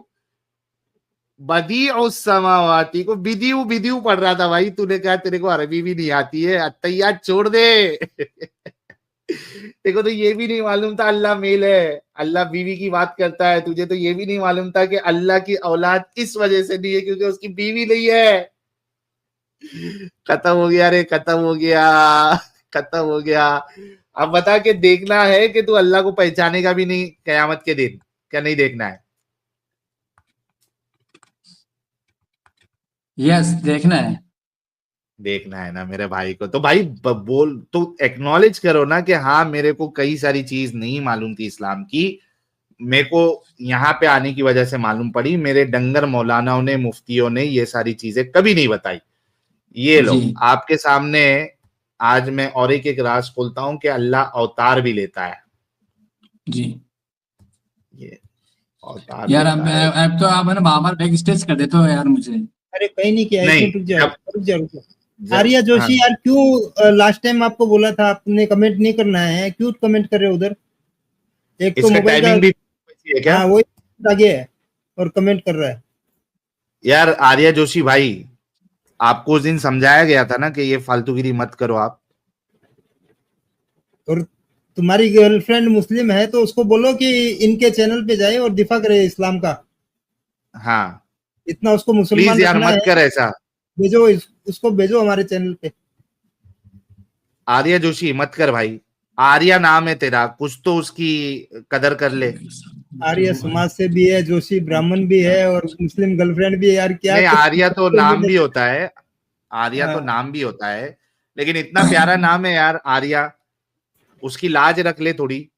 बदी समावाती को बिदियू बिदियू पढ़ रहा था भाई, तूने कहा तेरे को अरबी भी नहीं आती है, अत्तहियात छोड़ दे। देखो, तो ये भी नहीं मालूम था अल्लाह मेल है, अल्लाह बीवी की बात करता है। तुझे तो ये भी नहीं मालूम था कि अल्लाह की औलाद इस वजह से नहीं है क्योंकि उसकी बीवी नहीं है। खत्म हो गया रे, खत्म हो गया, खत्म हो गया। अब बता के देखना है कि तू अल्लाह को पहचानेगा भी नहीं कयामत के दिन, क्या नहीं देखना है? यस देखना है। देखना है ना मेरे भाई को, तो भाई बोल तो एक्नॉलेज करो ना कि हाँ मेरे को कई सारी चीज नहीं मालूम थी इस्लाम की, मेरे को यहाँ पे आने की वजह से मालूम पड़ी, मेरे डंगर मौलानाओं ने, मुफ्तियों ने ये सारी चीजें कभी नहीं बताई। ये लो जी आपके सामने आज मैं और एक राज खोलता हूं कि अल्लाह अवतार भी लेता है। जी। ये अवतार यार अब लेता है। अब तो आप है ना बार बैक स्टेज कर देते हो यार मुझे। अरे कहीं नहीं किया, एक नहीं मिनट रुक जाओ, जब रुक जाओ, रुक जाओ। जब आर्या हाँ, जोशी यार, क्यों लास्ट टाइम आपको बोला था आपने कमेंट नहीं करना है, क्यों कमेंट कर रहे हो उधर? एक तो इसका मोबाइल का, टाइमिंग भी वैसी है क्या? हाँ वही आगे है और कमेंट कर रहा है। यार आर्या जोशी भाई, आपको उस दिन समझाया गया था ना कि ये फालतूगिरी मत करो आप। और तुम्हारी गर्लफ्रेंड मुस्लिम है तो उसको बोलो कि इनके चैनल पे जाए और दिफा करे इस्लाम का। हाँ इतना उसको प्लीज मुसलमान यार रखना मत है, कर ऐसा। भेजो उसको भेजो हमारे चैनल पे। आर्या जोशी मत कर भाई, आर्या नाम है तेरा, कुछ तो उसकी कदर कर ले। आर्य समाज से भी है, जोशी ब्राह्मण भी है और मुस्लिम गर्लफ्रेंड भी है यार, क्या नहीं कुछ आर्या तो नाम भी होता है, आर्या तो हाँ। नाम भी होता है, लेकिन इतना प्यारा नाम है यार आर्या, उसकी लाज रख ले थोड़ी।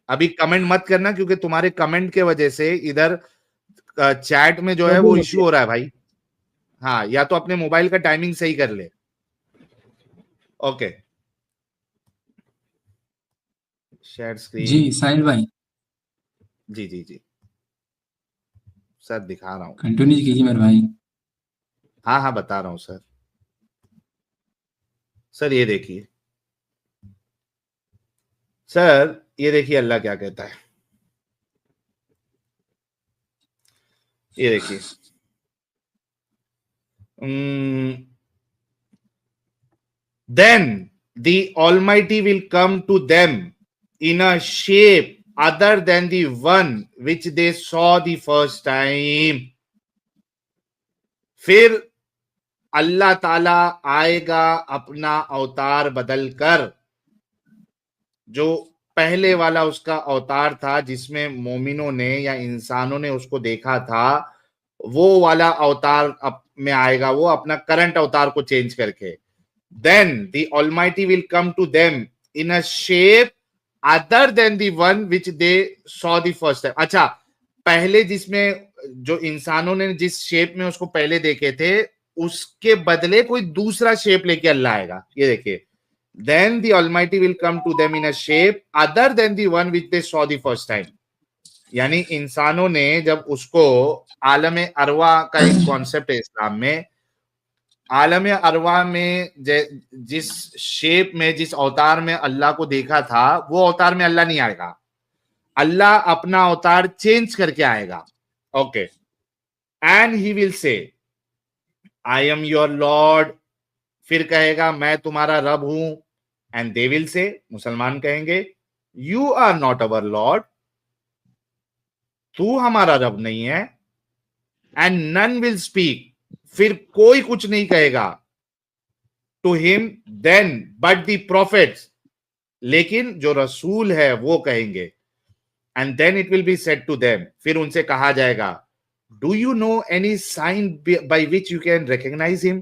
अभी कमेंट मत करना क्योंकि तुम्हारे कमेंट के वजह से इधर चैट में जो है वो प्रॉब्लम होती इश्यू है। हो रहा है भाई। हाँ या तो अपने मोबाइल का टाइमिंग सही कर ले। ओके शेयर जी स्क्रीन। साहिल भाई जी जी जी सर दिखा रहा हूँ। कंटिन्यू कीजिए मेरे भाई। हाँ हाँ बता रहा हूँ सर। सर ये देखिए, सर ये देखिए अल्लाह क्या कहता है, ये देखिए। Then the Almighty will come to them in a shape other than the one which they saw the first time. फिर अल्लाह ताला आएगा अपना अवतार बदल कर, जो पहले वाला उसका अवतार था जिसमें मोमिनों ने या इंसानों ने उसको देखा था, वो वाला अवतार में आएगा, वो अपना करंट अवतार को चेंज करके। Then the Almighty will come to them in a shape other than the one which they saw the first time. अच्छा, पहले जिसमें जो इंसानों ने जिस शेप में उसको पहले देखे थे उसके बदले कोई दूसरा शेप लेके अल्लाह आएगा। ये देखिए, then the Almighty will come to them in a shape other than the one which they saw the first time. यानी इंसानों ने जब उसको, आलम अरवा का एक कॉन्सेप्ट है इस्लाम में, आलम अरवा में जिस शेप में, जिस अवतार में अल्लाह को देखा था, वो अवतार में अल्लाह नहीं आएगा, अल्लाह अपना अवतार चेंज करके आएगा। Okay, and he will say I am your Lord, फिर कहेगा मैं तुम्हारा रब हूं। एंड दे विल से, मुसलमान कहेंगे you are not our lord, तू हमारा रब नहीं है। एंड नन विल स्पीक, फिर कोई कुछ नहीं कहेगा to him then but the prophets, लेकिन जो रसूल है वो कहेंगे। And then it will be said to them, फिर उनसे कहा जाएगा do you know any sign by which you can recognize him,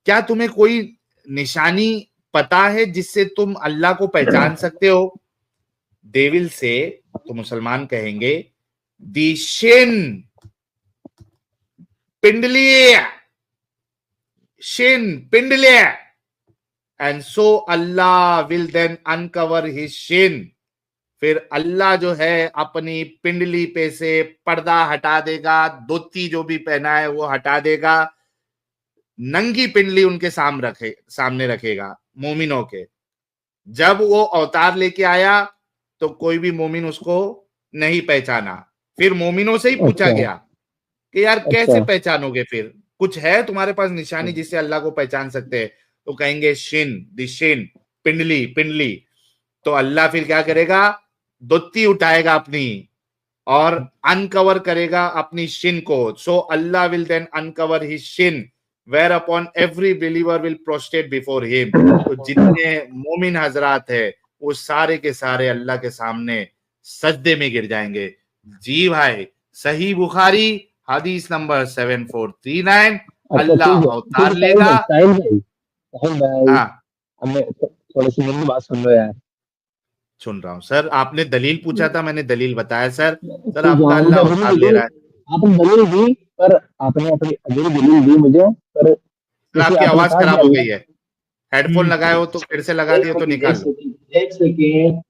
क्या तुम्हें कोई निशानी पता है जिससे तुम अल्लाह को पहचान सकते हो? दे विल से, तो मुसलमान कहेंगे दी शिन, पिंडली, शिन पिंडली। And so Allah will then uncover his shin, फिर अल्लाह जो है अपनी पिंडली पे से पर्दा हटा देगा, धोती जो भी पहना है वो हटा देगा, नंगी पिंडली उनके सामने रखेगा मोमिनों के। जब वो अवतार लेके आया तो कोई भी मोमिन उसको नहीं पहचाना, फिर मोमिनों से ही पूछा गया कि यार कैसे पहचानोगे, फिर कुछ है तुम्हारे पास निशानी जिससे अल्लाह को पहचान सकते हैं? तो कहेंगे शिन, दिशिन, पिंडली पिंडली। तो अल्लाह फिर क्या करेगा, धोती उठाएगा अपनी और अनकवर करेगा अपनी शिन को। So Allah will then uncover his shin whereupon every believer will prostrate before him. तो जितने मोमिन हजरात है वो सारे के सारे अल्लाह के सामने सजदे में गिर जाएंगे। जी भाई, सही बुखारी हदीस नंबर 7439, अल्लाह अवतार लेगा। साहिल भाई हाँ हमें थोड़ी सी मेरी बात सुन लो यार। सुन रहा हूँ सर, आपने दलील पूछा था, मैंने दलील बताया सर। सर ठीक है, आपका मुझे अल्लाह अपनी अवतार ले दलील रहा है। आपने दलील दी, पर आपने अपनी अपनी दलील दी मुझे, पर सर जैसे आपकी आपने आवाज कहा कि खराब हो अल्लाह, गई है, हेडफोन लगाए हो तो फिर से लगा दिए तो निकाल लो। एक सेकेंड।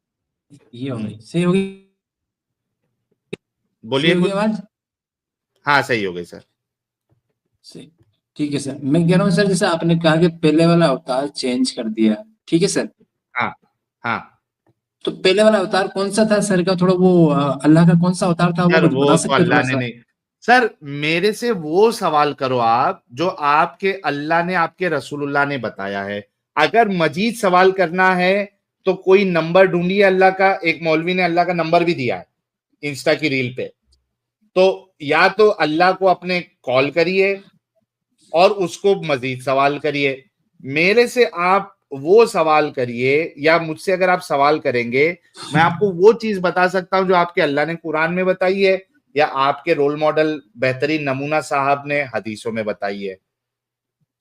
ये हो गई, सही हो गई, सही बोलिए होगी कुछ। आवाज। हाँ सही हो गई सर। सही, ठीक है सर। मैं कह रहा हूँ सर, जैसे आपने कहा कि पहले वाला अवतार चेंज कर दिया, ठीक है सर, हाँ हाँ तो पहले वाला अवतार कौन सा था सर का? थोड़ा वो अल्लाह का कौन सा अवतार था, वो सर, मुझे वो बता तो सकते हैं थोड़ा अल्लाह ने सा? नहीं। सर मेरे से वो सवाल करो आप जो आपके अल्लाह ने आपके रसूलुल्लाह ने बताया है। अगर मजीद सवाल करना है तो कोई नंबर ढूंढिए अल्लाह का। एक मौलवी ने अल्लाह का नंबर भी दिया है इंस्टा की रील पे। तो या तो अल्लाह को अपने कॉल करिए और उसको मजीद सवाल करिए। मेरे से आप वो सवाल करिए, या मुझसे अगर आप सवाल करेंगे मैं आपको वो चीज बता सकता हूं जो आपके अल्लाह ने कुरान में बताई है, या आपके रोल मॉडल बेहतरीन नमूना साहब ने हदीसों में बताई है।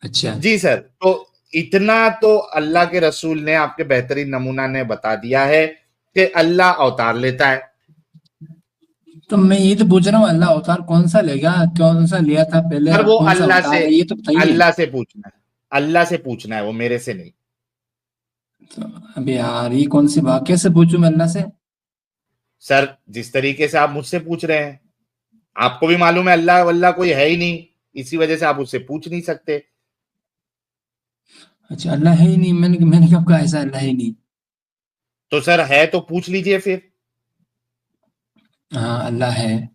अच्छा, जी सर, तो इतना तो अल्लाह के रसूल ने, आपके बेहतरीन नमूना ने बता दिया है कि अल्लाह अवतार लेता है। तो मैं ये तो पूछ रहा हूँ, अल्लाह अवतार कौन सा लेगा, कौन सा लिया था पहले, सर वो कौन सा अवतार है, ये तो बताइए। अल्लाह से पूछना है, अल्लाह से पूछना है, वो मेरे से नहीं। तो अबे यार, ये कौन सी बात, कैसे पूछूं मैं अल्लाह से? सर जिस तरीके से आप मुझसे पूछ रहे हैं, आपको भी मालूम है अल्लाह वल्लाह कोई है ही नहीं, इसी वजह से आप उससे पूछ नहीं सकते। अच्छा, अल्लाह है ही नहीं, मैंने मैंने कब कहा ऐसा अल्लाह ही नहीं? तो सर है तो पूछ लीजिए फिर। हाँ, अल्लाह है।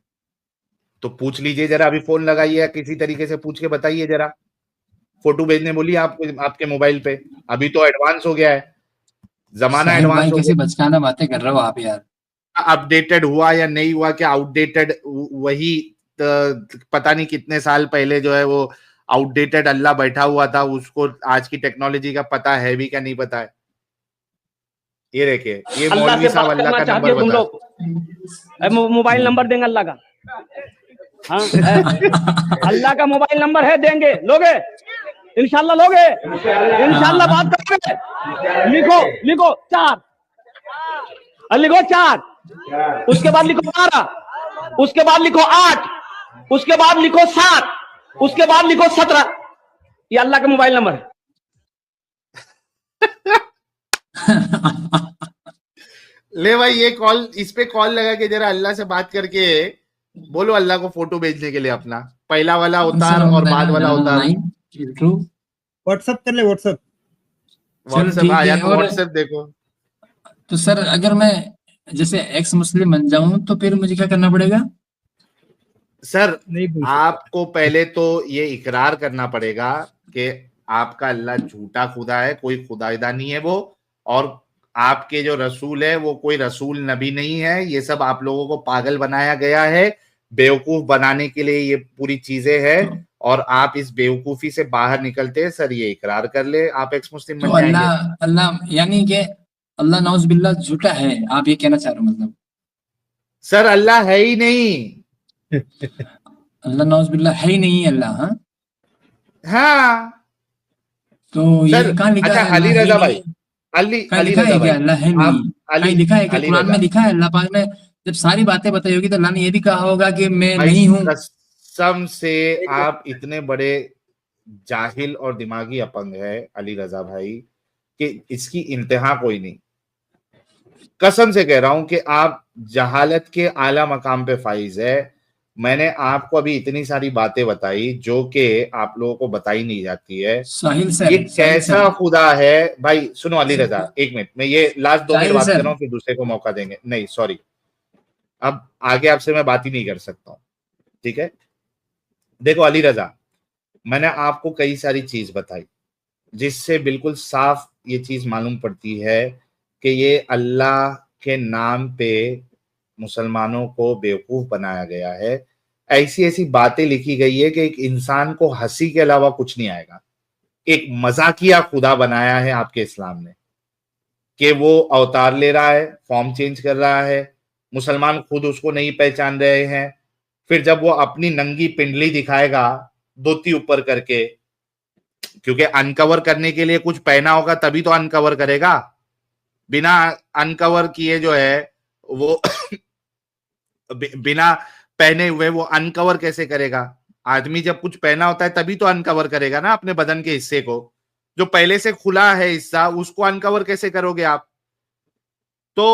तो पूछ लीजिए जरा, अभी फोन लगाइए या किसी तरीके से पूछ के बताइए जरा। फोटो भेजने बोलिए आपको आपके मोबाइल पे। अभी तो एडवांस हो गया है, जमाना साहिल एडवांस भाई, हो कैसे गया। बचकाना बातें कर रहे हो आप यार। अपडेटेड हुआ या नहीं हुआ, क्या आउटडेटेड वही पता नहीं कितने साल पहले जो है वो आउटडेटेड अल्लाह बैठा हुआ था, उसको आज की टेक्नोलॉजी का पता है भी क्या नहीं पता है। ये देखिए, ये अल्लाह मौलवी से साहब बात अल्लाह करना का चाहते नंबर हो तुम बता। लोग, मोबाइल नंबर देंगे अल्लाह का। हाँ, अल्लाह का मोबाइल नंबर है, देंगे, लोगे इंशाल्लाह, लोगे इंशाल्लाह, बात करोगे। लिखो लिखो 4, लिखो 4, उसके बाद लिखो 12, उसके बाद लिखो 8, उसके बाद लिखो 7, उसके बाद लिखो 17। ये अल्लाह का मोबाइल नंबर है। ले भाई, ये कॉल, इस पे कॉल लगा के जरा अल्लाह से बात करके बोलो अल्लाह को फोटो भेजने के लिए अपना पहला वाला अवतार और बाद वाला अवतार। व्हाट्सएप कर ले, व्हाट्सएप। चलो व्हाट्सएप, ठीक हाँ, या है। तो और व्हाट्सएप देखो। तो सर, अगर मैं जैसे एक्स मुस्लिम बन जाऊं तो फिर मुझे क्या करना पड़ेगा? सर नहीं पूछ सकता। आपको पहले तो ये इकरार करना पड़ेगा कि आपका अल्लाह झूठा खुदा है, कोई खुदाइदा नहीं है वो, और आपके जो रसूल है वो कोई रसूल नबी नहीं है। ये सब आप लोगों को पागल बनाया गया है, बेवकूफ बनाने के लिए ये पूरी चीजें हैं, तो, और आप इस बेवकूफी से बाहर निकलते हैं। सर ये इकरार कर ले, आप एक्स मुस्लिम तो बन जाएंगे। अल्लाह अल्लाह यानी कि अल्लाह नौज बिल्ला झूठा है, आप ये कहना चाह रहे हो मतलब? सर अल्लाह है ही नहीं। अल्लाह नौज बिल्ला है ही नहीं, अल्लाह। हाँ, हाँ तो सर, ये कहाँ लिखा अच्छा है अल्लाह अली है ही रजा नहीं? भाई, अली कहीं अली लिखा है रजा क्या भाई, अल्लाह है नहीं? आप कहीं अली लिखा है क्या अली कुरान में? रजा लिखा है अल्लाह पाक ने जब सारी बातें बताई होगी तो अल्लाह ने ये भी कहा होगा कि मैं भाई, नहीं हूँ? कसम से आप इतने बड़े जाहिल और दिमागी अपंग है अली रजा भाई कि इसकी इंतहा कोई नहीं। कसम से कह रहा हूं कि आप जहालत के आला मकाम पे फाइज है। मैंने आपको अभी इतनी सारी बातें बताई जो कि आप लोगों को बताई नहीं जाती है। साहिल ये सर, साहिल कैसा सर, खुदा है भाई? सुनो अली रजा, एक मिनट, मैं ये लास्ट 2 मिनट साहिल बात कर सर, रहा हूँ, फिर दूसरे को मौका देंगे। नहीं सॉरी, अब आगे आपसे मैं बात ही नहीं कर सकता हूँ, ठीक है? देखो अली रजा, मैंने आपको कई सारी चीज बताई जिससे बिल्कुल साफ ये चीज मालूम पड़ती है कि ये अल्लाह के नाम पे मुसलमानों को बेवकूफ बनाया गया है। ऐसी ऐसी बातें लिखी गई है कि एक इंसान को हंसी के अलावा कुछ नहीं आएगा। एक मजाकिया खुदा बनाया है आपके इस्लाम ने कि वो अवतार ले रहा है, फॉर्म चेंज कर रहा है, मुसलमान खुद उसको नहीं पहचान रहे हैं। फिर जब वो अपनी नंगी पिंडली दिखाएगा धोती ऊपर करके, क्योंकि अनकवर करने के लिए कुछ पहना होगा तभी तो अनकवर करेगा। बिना अनकवर किए जो है वो बिना पहने हुए वो अनकवर कैसे करेगा? आदमी जब कुछ पहना होता है तभी तो अनकवर करेगा ना अपने बदन के हिस्से को। जो पहले से खुला है हिस्सा उसको अनकवर कैसे करोगे आप? तो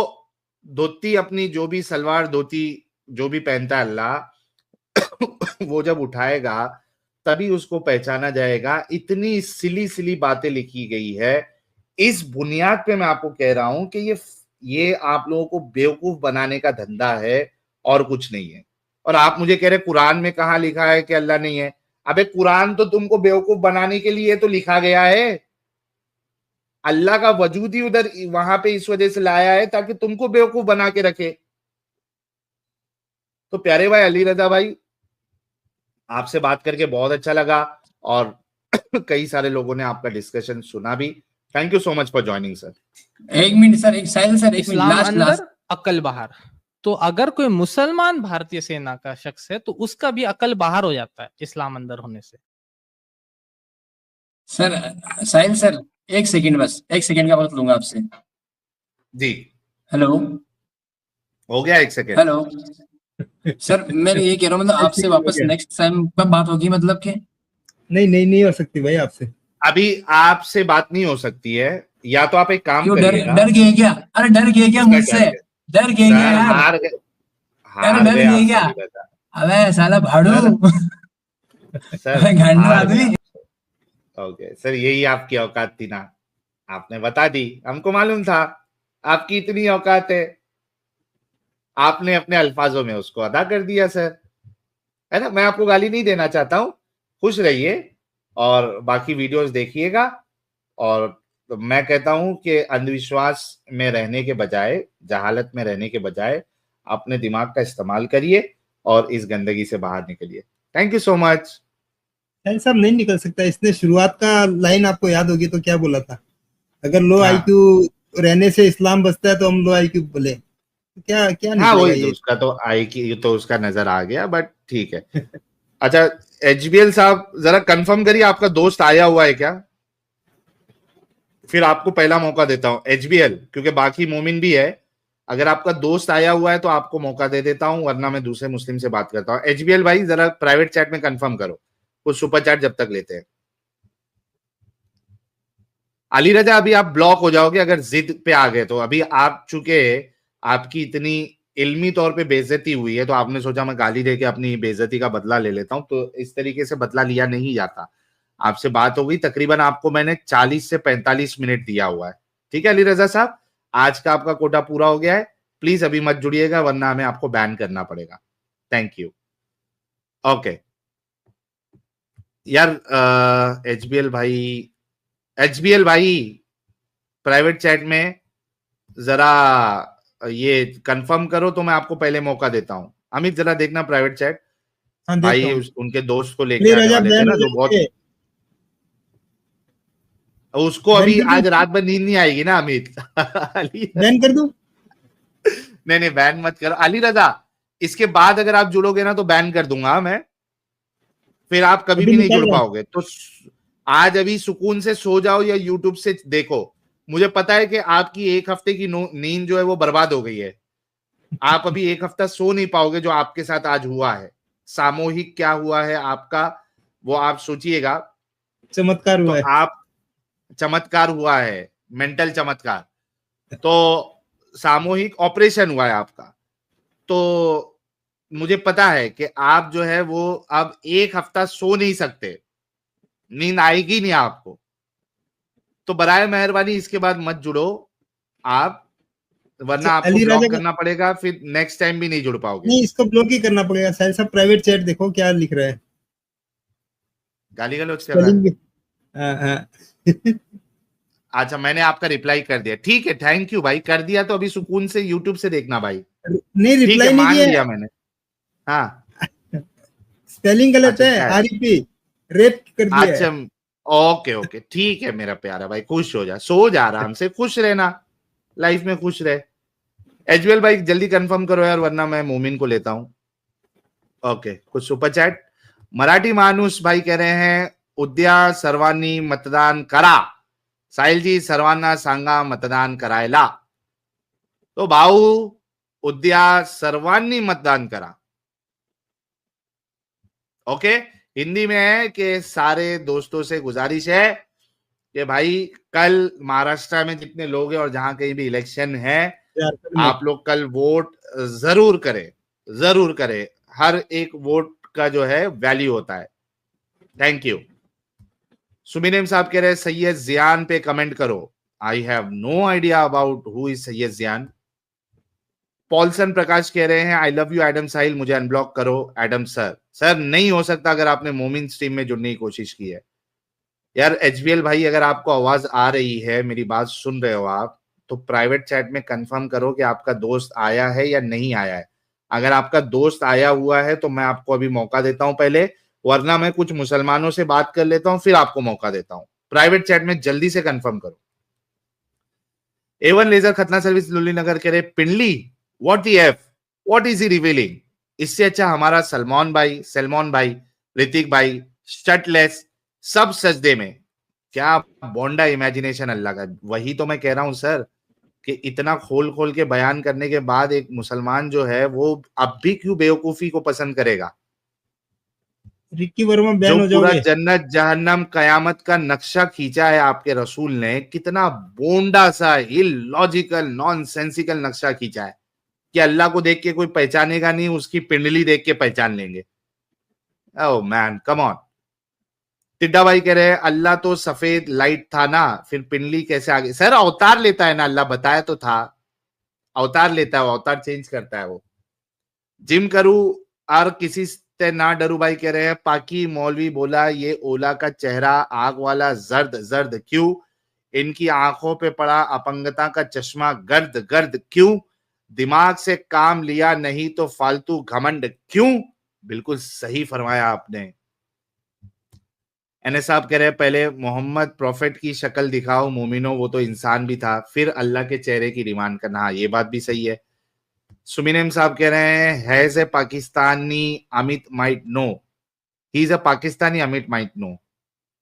धोती अपनी जो भी सलवार धोती जो भी पहनता है अल्लाह वो जब उठाएगा तभी उसको पहचाना जाएगा। इतनी सिली सिली बातें लिखी गई है। इस बुनियाद पे मैं आपको कह रहा हूं कि ये आप लोगों को बेवकूफ बनाने का धंधा है और कुछ नहीं है। और आप मुझे कह रहे कुरान में कहाँ लिखा है कि अल्लाह नहीं है? अबे कुरान तो तुमको बेवकूफ बनाने के लिए तो लिखा गया है। अल्लाह का वजूद ही उधर वहां पे इस वजह से लाया है ताकि तुमको बेवकूफ बना के रखे। तो प्यारे भाई अली रजा भाई, आपसे बात करके बहुत अच्छा लगा और कई सारे लोगों ने आपका डिस्कशन सुना भी। Thank you so much for joining sir. एक मिनट सर, एक साहिल सर, एक मिनट, इस्लाम लास्ट अंदर अकल बाहर। तो अगर कोई मुसलमान भारतीय सेना का शख्स है तो उसका भी अकल बाहर हो जाता है इस्लाम अंदर होने से। सर साहिल सर, एक सेकंड, बस एक सेकंड का वक्त लूंगा आपसे। जी हेलो हो गया, एक सेकेंड। हेलो सर, मैं ये कह रहा हूँ मतलब आपसे वापस नेक्स्ट टाइम कब बात होगी, मतलब कि नहीं हो सकती भाई आपसे। अभी आपसे बात नहीं हो सकती है, या तो आप एक काम क्यों? करिएगा। डर गए क्या? अरे डर गए क्या इसका मुझसे? क्या? डर गए क्या सर यार? हार गए, अरे डर गए गए आप क्या? सभी बता। अबे साला भाड़ू, सर अबे गांडू हार गए आदमी। आप। ओके सर, यही आपकी औकात थी ना, आपने बता दी, हमको मालूम था आपकी इतनी औकात है। आपने अपने अल्फाजों में उसको अदा कर दिया सर, है ना। मैं आपको गाली नहीं देना चाहता हूँ, खुश रहिए और बाकी वीडियोस देखिएगा। और तो मैं कहता हूं कि अंधविश्वास में रहने के बजाय, जहालत में रहने के बजाय अपने दिमाग का इस्तेमाल करिए और इस गंदगी से बाहर निकलिए। Thank you so much. Sahil साहब नहीं निकल सकता। इसने शुरुआत का लाइन आपको याद होगी तो क्या बोला था? अगर लो हाँ। आईक्यू रहने से इस्लाम बचता है तो हम लो आईक्यू बोले, तो क्या क्या हाँ निकलेगा वही, ये? उसका तो आई की तो उसका नजर आ गया, बट ठीक है। अच्छा एचबीएल साहब, जरा कंफर्म करिए आपका दोस्त आया हुआ है क्या? फिर आपको पहला मौका देता हूं एचबीएल, क्योंकि बाकी मोमिन भी है। अगर आपका दोस्त आया हुआ है तो आपको मौका दे देता हूं, वरना मैं दूसरे मुस्लिम से बात करता हूं। एचबीएल भाई जरा प्राइवेट चैट में कंफर्म करो, कुछ सुपर चैट जब तक लेते हैं। अली रजा, अभी आप ब्लॉक हो जाओगे अगर जिद पे आ गए तो। अभी आप चूंकि आपकी इतनी इल्मी तौर पे बेइज्जती हुई है तो आपने सोचा मैं गाली देके अपनी बेइज्जती का बदला ले लेता हूं, तो इस तरीके से बदला लिया नहीं जाता। आपसे बात हो गई, तकरीबन आपको मैंने 40 से 45 मिनट दिया हुआ है। ठीक है अली रजा साहब, आज का आपका कोटा पूरा हो गया है। प्लीज अभी मत जुड़िएगा वरना हमें आपको बैन करना पड़ेगा। Thank you. ओके यार, एचबीएल भाई प्राइवेट चैट में जरा ये कंफर्म करो तो मैं आपको पहले मौका देता हूं। अमित जरा देखना प्राइवेट चैट। हाँ भाई देखता हूँ। उनके दोस्त को लेके अली आने रजा वाले थे बैन ना, हो जो बहुत जाएंगे। उसको अभी बैन कर आज दूं? रात भर नींद नहीं आएगी ना अमित। अली बैन कर दूं? नहीं बैन मत करो अली रजा। इसके बाद अगर आप जुड़ोगे ना तो बैन कर दूंगा मैं, फिर आप कभी अभी भी नहीं निकल जुड़ रहा हूँ। पाओगे। तो आज अभी सुकून से सो जाओ या यूट्यूब से देखो। मुझे पता है कि आपकी एक हफ्ते की नींद जो है वो बर्बाद हो गई है। आप अभी एक हफ्ता सो नहीं पाओगे जो आपके साथ आज हुआ है। सामूहिक क्या हुआ है आपका वो आप सोचिएगा। चमत्कार तो हुआ है। आप, चमत्कार हुआ है, मेंटल चमत्कार। तो सामूहिक ऑपरेशन हुआ है आपका। तो मुझे पता है कि आप जो है वो अब एक हफ्ता सो नहीं सकते, नींद आएगी नहीं आपको। तो बराए मेहरबानी इसके बाद मत जुड़ो आप, वरना आपको अली राजा ब्लॉक का करना पड़ेगा, फिर नेक्स्ट टाइम भी नहीं जुड़ पाओगे। नहीं, इसको ब्लॉक ही करना पड़ेगा। साहिल साहब प्राइवेट चैट देखो क्या लिख रहा है। गाली गलौज कर रहा है। स्पेलिंग भी हाँ। अच्छा मैंने आपका रिप्लाई कर दिया, ठीक है थैंक यू भाई, कर दिया तो अभी सुकून से यूट्यूब से देखना भाई। नहीं ठीक रिप्लाई है नहीं मान किया। लिया मैंने। हाँ स्पेलिंग गलत अच्छा है। क्या है? आरईपी रेप कर दिया अच्छा है। ओके ठीक है मेरा प्यारा भाई, खुश हो जा, सो जा आराम से, खुश रहना, लाइफ में खुश रहे। एजवेल भाई जल्दी कंफर्म करो यार, वरना मैं मोमिन को लेता हूं। ओके कुछ सुपर चैट। मराठी माणूस भाई कह रहे हैं उद्या सर्वांनी मतदान करा. साहिलजी सर्वांना सांगा मतदान करायला. तो भाऊ उद्या सर्वांनी मतदान करा. ओके. हिंदी में है कि सारे दोस्तों से गुजारिश है कि भाई कल महाराष्ट्र में जितने लोग हैं और जहां कहीं भी इलेक्शन है, आप लोग कल वोट जरूर करें. हर एक वोट का जो है वैल्यू होता है. Thank you. सुमिनेम साहब कह रहे हैं सैयद जियान पे कमेंट करो. I have no idea about who is Syed Ziyan. Paulson Prakash कह रहे हैं I love you Adam Sahil, मुझे अनब्लॉक करो. एडम सर नहीं हो सकता अगर आपने मोमिन स्ट्रीम में जुड़ने की कोशिश की है. यार एचबीएल भाई, अगर आपको आवाज आ रही है, मेरी बात सुन रहे हो आप, तो प्राइवेट चैट में कंफर्म करो कि आपका दोस्त आया है या नहीं आया है. अगर आपका दोस्त आया हुआ है तो मैं आपको अभी मौका देता हूं पहले, वरना मैं कुछ मुसलमानों से बात कर लेता हूं फिर आपको मौका देता हूं. प्राइवेट चैट में जल्दी से कंफर्म करो. A1 लेजर खतना सर्विस लुल्ली नगर कह रहे पिंडली what the F, what is he revealing. इससे अच्छा हमारा सलमान भाई, ऋतिक भाई, शर्टलेस, सब सजदे में. क्या बोंडा इमेजिनेशन अल्लाह का. वही तो मैं कह रहा हूं सर कि इतना खोल के बयान करने के बाद एक मुसलमान जो है वो अब भी क्यों बेवकूफी को पसंद करेगा. रिक्की वर्मा बैन जो हो पूरा जाओगे. जन्नत जहन्नम कयामत का नक्शा खींचा है आपके रसूल ने, कितना बोंडा सा इलॉजिकल नॉनसेंसिकल नक्शा खींचा है कि अल्लाह को देख के कोई पहचानेगा नहीं, उसकी पिंडली देख के पहचान लेंगे. Oh man come on. टिड्डा भाई कह रहे हैं अल्लाह तो सफेद लाइट था ना, फिर पिंडली कैसे आगे. सर अवतार लेता है ना, अल्लाह बताया तो था अवतार लेता है, अवतार चेंज करता है वो. जिम करूं और किसी से ना डरू भाई कह रहे हैं पाकी मौलवी बोला ये ओला का चेहरा आग वाला जर्द क्यों, इनकी आंखों पे पड़ा अपंगता का चश्मा गर्द क्यों, दिमाग से काम लिया नहीं तो फालतू घमंड क्यों. बिल्कुल सही फरमाया आपने. एनएस साहब कह रहे हैं पहले मोहम्मद प्रॉफिट की शक्ल दिखाओ मोमिनो, वो तो इंसान भी था, फिर अल्लाह के चेहरे की डिमांड करना. हाँ ये बात भी सही है. सुमिनेम साहब कह रहे हैं has a Pakistani Amit might know, he is a Pakistani Amit might know.